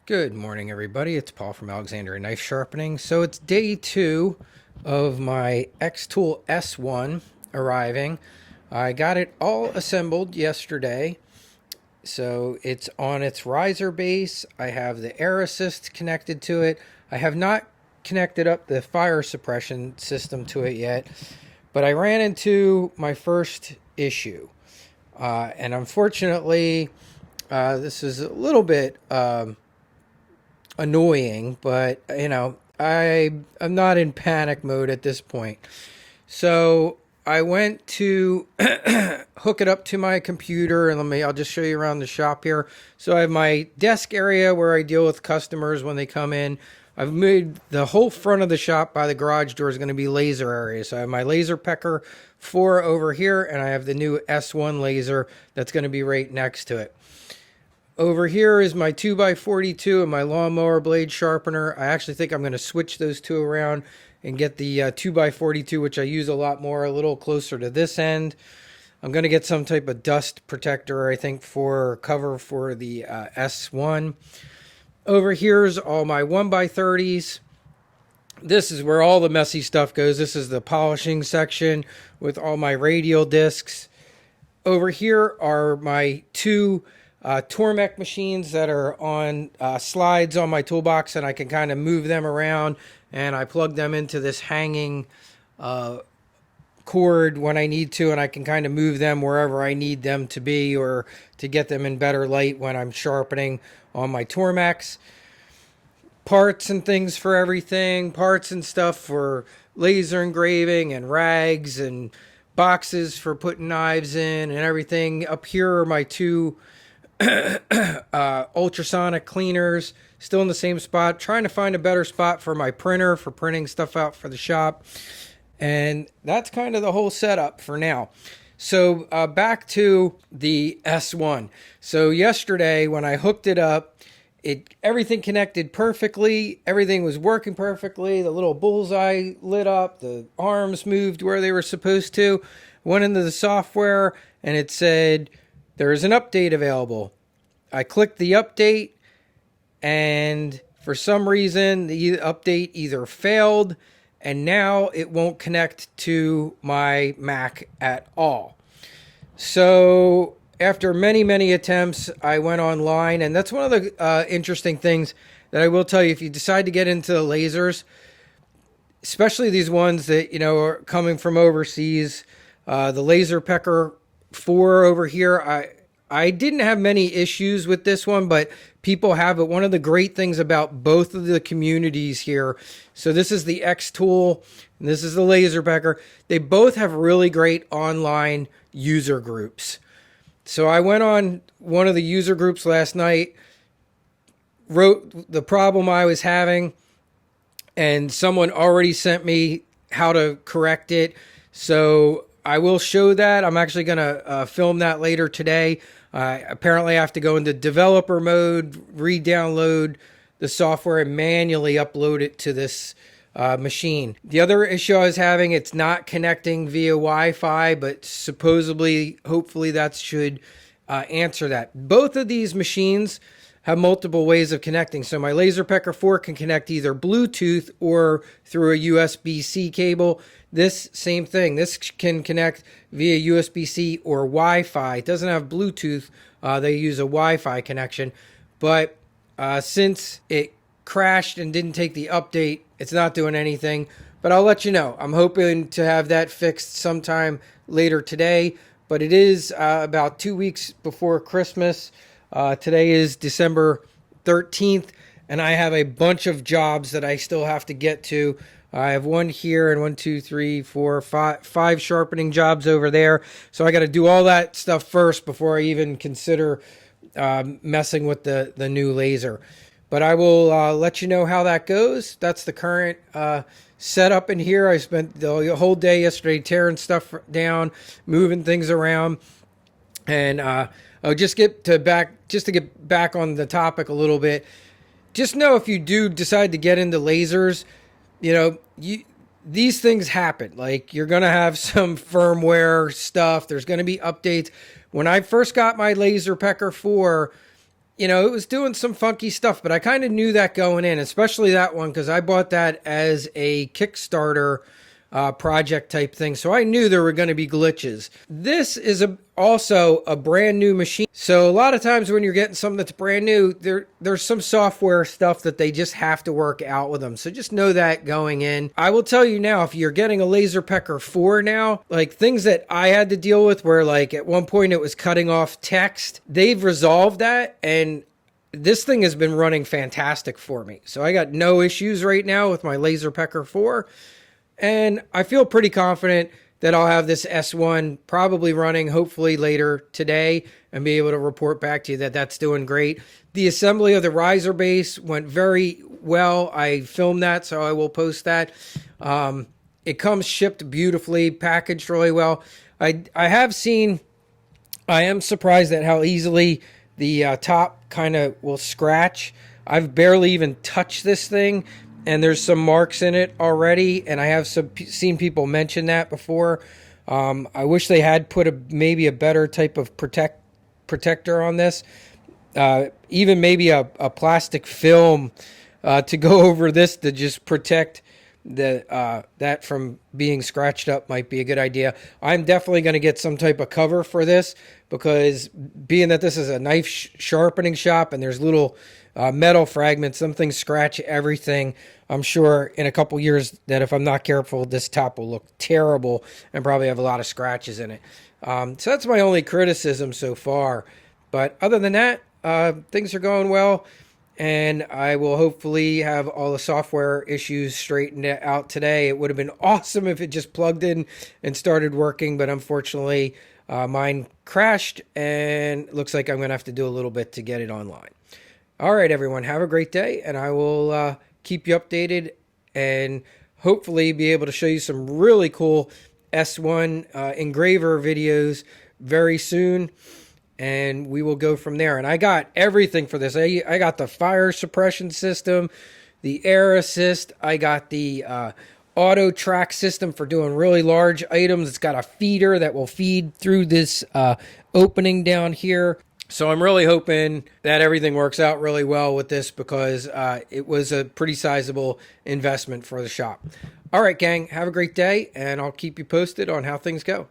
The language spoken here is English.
Good morning, everybody. It's Paul from Alexandria Knife Sharpening. So it's day 2 of my Xtool S1 arriving. I got it all assembled yesterday. So it's on its riser base. I have the air assist connected to it. I have not connected up the fire suppression system to it yet, but I ran into my first issue. And unfortunately, this is a little bit annoying, but I'm not in panic mode at this point. So I went to hook it up to my computer, and I'll just show you around the shop here. So I have my desk area where I deal with customers when they come in. I've made the whole front of the shop by the garage door is going to be laser area. So I have my Laser Pecker 4 over here, and I have the new S1 laser that's going to be right next to it. Over here is my 2x42 and my lawnmower blade sharpener. I actually think I'm going to switch those two around and get the 2x42, which I use a lot more, a little closer to this end. I'm going to get some type of dust protector, I think, for cover for the S1. Over here's all my 1x30s. This is where all the messy stuff goes. This is the polishing section with all my radial discs. Over here are my two Tormek machines that are on slides on my toolbox, and I can kind of move them around, and I plug them into this hanging cord when I need to, and I can kind of move them wherever I need them to be or to get them in better light when I'm sharpening on my Tormex. Parts and things for everything, parts and stuff for laser engraving and rags and boxes for putting knives in and everything. Up here are my two ultrasonic cleaners, still in the same spot, trying to find a better spot for my printer for printing stuff out for the shop. And that's kind of the whole setup for now. So back to the S1. So yesterday when I hooked it up, everything connected perfectly. Everything was working perfectly. The little bullseye lit up. The arms moved where they were supposed to. Went into the software and it said, there is an update available. I clicked the update, and for some reason, the update either failed, and now it won't connect to my Mac at all. So after many, many attempts, I went online, and that's one of the interesting things that I will tell you. If you decide to get into the lasers, especially these ones that, are coming from overseas, the Laser Pecker 4 over here, I didn't have many issues with this one, but people have it. One of the great things about both of the communities here, so this is the Xtool and this is the Laser Pecker, they both have really great online user groups. So I went on one of the user groups last night, wrote the problem I was having, and someone already sent me how to correct it. So I will show that. I'm actually going to film that later today. Apparently I have to go into developer mode, re-download the software, and manually upload it to this machine. The other issue I was having, it's not connecting via Wi-Fi, but supposedly, hopefully that should answer that. Both of these machines have multiple ways of connecting. So my Laser Pecker 4 can connect either Bluetooth or through a USB-C cable. This same thing. This can connect via USB-C or Wi-Fi. It doesn't have Bluetooth. They use a Wi-Fi connection. But since it crashed and didn't take the update, it's not doing anything. But I'll let you know. I'm hoping to have that fixed sometime later today. But it is about 2 weeks before Christmas. Today is December 13th, and I have a bunch of jobs that I still have to get to. I have one here and 1, 2, 3, 4, 5 sharpening jobs over there. So I got to do all that stuff first before I even consider messing with the new laser. But I will let you know how that goes. That's the current setup in here. I spent the whole day yesterday tearing stuff down, moving things around, and I'll just to get back on the topic a little bit. Just know if you do decide to get into lasers, these things happen. Like, you're going to have some firmware stuff. There's going to be updates. When I first got my Laser Pecker 4, you know, it was doing some funky stuff, but I kind of knew that going in, especially that one, because I bought that as a Kickstarter project type thing. So I knew there were going to be glitches. This is also a brand new machine. So a lot of times when you're getting something that's brand new, there's some software stuff that they just have to work out with them. So just know that going in. I will tell you now, if you're getting a Laser Pecker 4 now, like things that I had to deal with where like at one point it was cutting off text, they've resolved that, and this thing has been running fantastic for me. So I got no issues right now with my Laser Pecker 4. And I feel pretty confident that I'll have this S1 probably running hopefully later today and be able to report back to you that that's doing great. The assembly of the riser base went very well. I filmed that, so I will post that. It comes shipped beautifully, packaged really well. I am surprised at how easily the top kind of will scratch. I've barely even touched this thing, and there's some marks in it already, and I have seen people mention that before. I wish they had put maybe a better type of protector on this. Even maybe a plastic film to go over this to just protect that from being scratched up might be a good idea. I'm definitely going to get some type of cover for this, because being that this is a knife sharpening shop and there's little metal fragments, some things scratch everything. I'm sure in a couple years that if I'm not careful, this top will look terrible and probably have a lot of scratches in it. So that's my only criticism so far. But other than that, things are going well. And I will hopefully have all the software issues straightened out today. It would have been awesome if it just plugged in and started working, but unfortunately mine crashed, and it looks like I'm going to have to do a little bit to get it online. All right, everyone, have a great day, and I will keep you updated and hopefully be able to show you some really cool S1 engraver videos very soon. And we will go from there. And I got everything for this. I got the fire suppression system, the air assist. I got the auto track system for doing really large items. It's got a feeder that will feed through this opening down here. So I'm really hoping that everything works out really well with this, because it was a pretty sizable investment for the shop. All right, gang, have a great day, and I'll keep you posted on how things go.